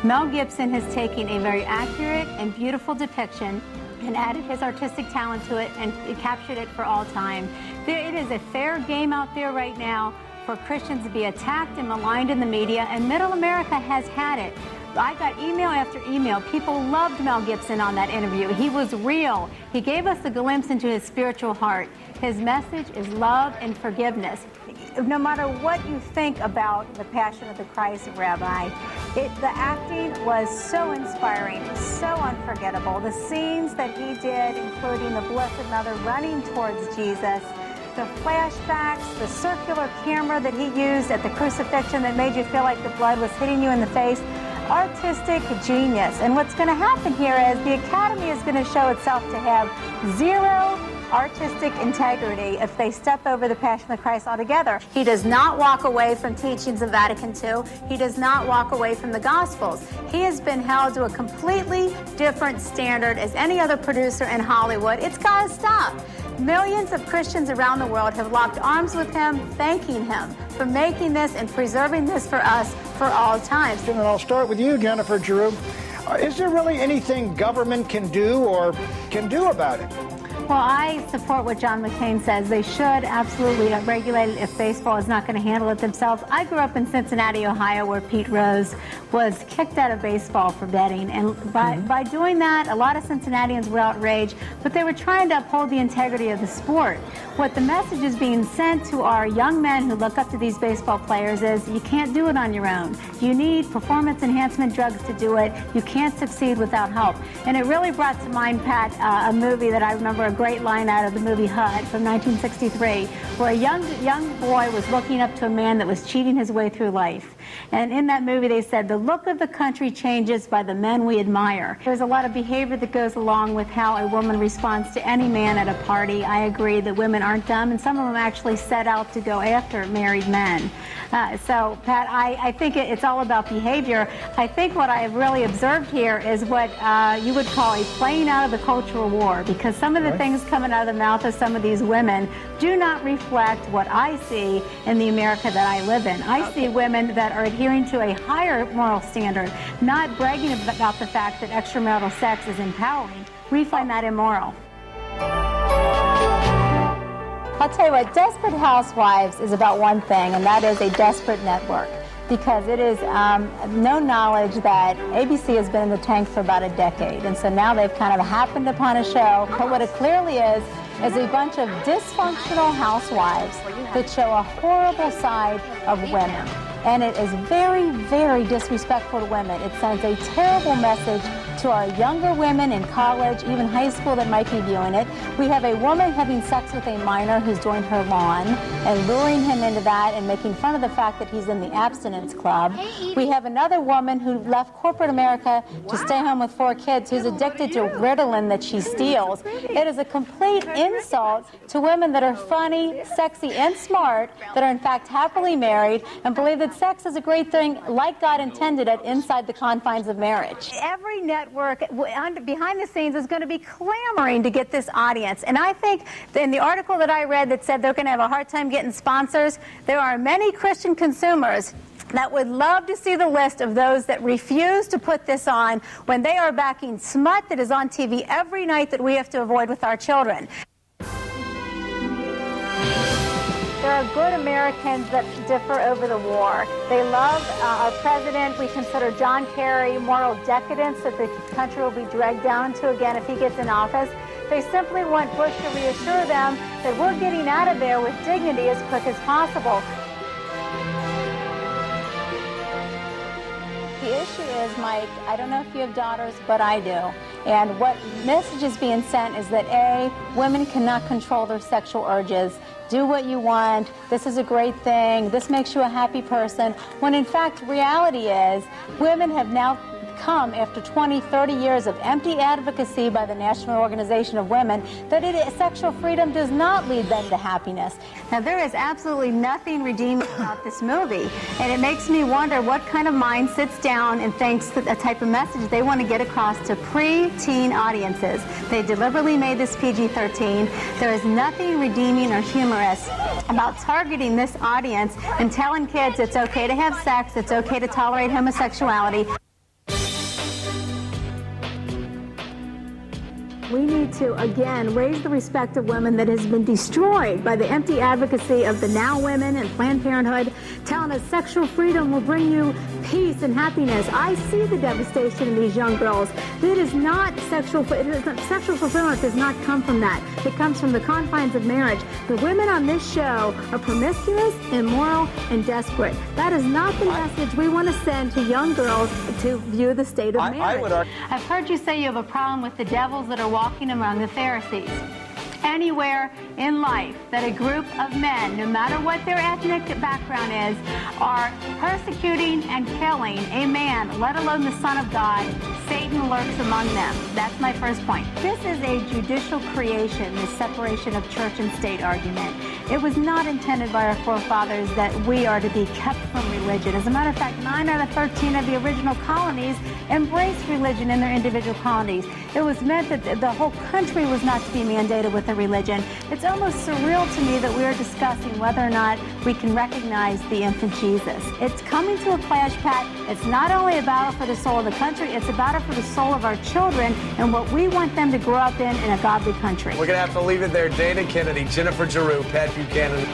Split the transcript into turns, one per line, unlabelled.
Mel Gibson has taken a very accurate and beautiful depiction and added his artistic talent to it and captured it for all time. It is a fair game out there right now for Christians to be attacked and maligned in the media, and Middle America has had it. I got email after email. People loved Mel Gibson on that interview. He was real. He gave us a glimpse into his spiritual heart. His message is love and forgiveness. No matter what you think about The Passion of the Christ, Rabbi, the acting was so inspiring, so unforgettable. The scenes that he did, including the Blessed Mother running towards Jesus, the flashbacks, the circular camera that he used at the crucifixion that made you feel like the blood was hitting you in the face. Artistic genius. And what's going to happen here is the Academy is going to show itself to have zero artistic integrity if they step over the Passion of the Christ altogether. He does not walk away from teachings of Vatican II. He does not walk away from the Gospels. He has been held to a completely different standard as any other producer in Hollywood. It's got to stop. Millions of Christians around the world have locked arms with him, thanking him for making this and preserving this for us for all times.
And I'll start with you, Jennifer Giroux. Is there really anything government can do or can do about it?
Well, I support what John McCain says. They should absolutely regulate it if baseball is not going to handle it themselves. I grew up in Cincinnati, Ohio, where Pete Rose was kicked out of baseball for betting. And by doing that, a lot of Cincinnatians were outraged, but they were trying to uphold the integrity of the sport. What the message is being sent to our young men who look up to these baseball players is you can't do it on your own. You need performance enhancement drugs to do it. You can't succeed without help. And it really brought to mind, Pat, a movie that I remember, a great line out of the movie HUD from 1963, where a young boy was looking up to a man that was cheating his way through life. And in that movie they said, the look of the country changes by the men we admire. There's a lot of behavior that goes along with how a woman responds to any man at a party. I agree that women aren't dumb, and some of them actually set out to go after married men. So, Pat, I think it's all about behavior. I think what I have really observed here is what you would call a playing out of the cultural war, because some of the things coming out of the mouth of some of these women do not reflect what I see in the America that I live in. I see women that are adhering to a higher moral standard, not bragging about the fact that extramarital sex is empowering. We find that immoral. I'll tell you what, Desperate Housewives is about one thing, and that is a desperate network. Because it is no knowledge that ABC has been in the tank for about a decade. And so now they've kind of happened upon a show. But what it clearly is a bunch of dysfunctional housewives that show a horrible side of women. And it is very, very disrespectful to women. It sends a terrible message to our younger women in college, even high school that might be viewing it. We have a woman having sex with a minor who's doing her lawn and luring him into that and making fun of the fact that he's in the abstinence club. We have another woman who left corporate America to stay home with 4 kids who's addicted to Ritalin that she steals. It is a complete insult to women that are funny, sexy, and smart, that are in fact happily married and believe that sex is a great thing like God intended it inside the confines of marriage. Every network behind the scenes is going to be clamoring to get this audience. And I think in the article that I read that said they're going to have a hard time getting sponsors, there are many Christian consumers that would love to see the list of those that refuse to put this on when they are backing smut that is on TV every night that we have to avoid with our children. There are good Americans that differ over the war. They love our president. We consider John Kerry moral decadence that the country will be dragged down to again if he gets in office. They simply want Bush to reassure them that we're getting out of there with dignity as quick as possible. The issue is, Mike, I don't know if you have daughters, but I do. And what message is being sent is that A, women cannot control their sexual urges. Do what you want. This is a great thing. This makes you a happy person. When in fact, reality is, women have now come after 20, 30 years of empty advocacy by the National Organization of Women that sexual freedom does not lead them to happiness. Now, there is absolutely nothing redeeming about this movie, and it makes me wonder what kind of mind sits down and thinks that a type of message they want to get across to pre-teen audiences. They deliberately made this PG-13. There is nothing redeeming or humorous about targeting this audience and telling kids it's okay to have sex, it's okay to tolerate homosexuality. we need to, again, raise the respect of women that has been destroyed by the empty advocacy of the Now Women and Planned Parenthood, telling us sexual freedom will bring you peace and happiness. I see the devastation in these young girls. It is not sexual fulfillment does not come from that. It comes from the confines of marriage. The women on this show are promiscuous, immoral, and desperate. That is not the message we want to send to young girls to view the state of marriage.
I've heard you say you have a problem with the devils that are walking among the Pharisees. Anywhere in life that a group of men, no matter what their ethnic background is, are persecuting and killing a man, let alone the Son of God, Satan lurks among them. That's my first point. This is a judicial creation, this separation of church and state argument. It was not intended by our forefathers that we are to be kept from religion. As a matter of fact, 9 out of 13 of the original colonies embraced religion in their individual colonies. It was meant that the whole country was not to be mandated with a religion. It's almost surreal to me that we are discussing whether or not we can recognize the infant Jesus. It's coming to a clash, Pat. It's not only a battle for the soul of the country, it's a battle for the soul of our children and what we want them to grow up in a godly country.
We're going to have to leave it there. Dana Kennedy, Jennifer Giroux, Pat Buchanan.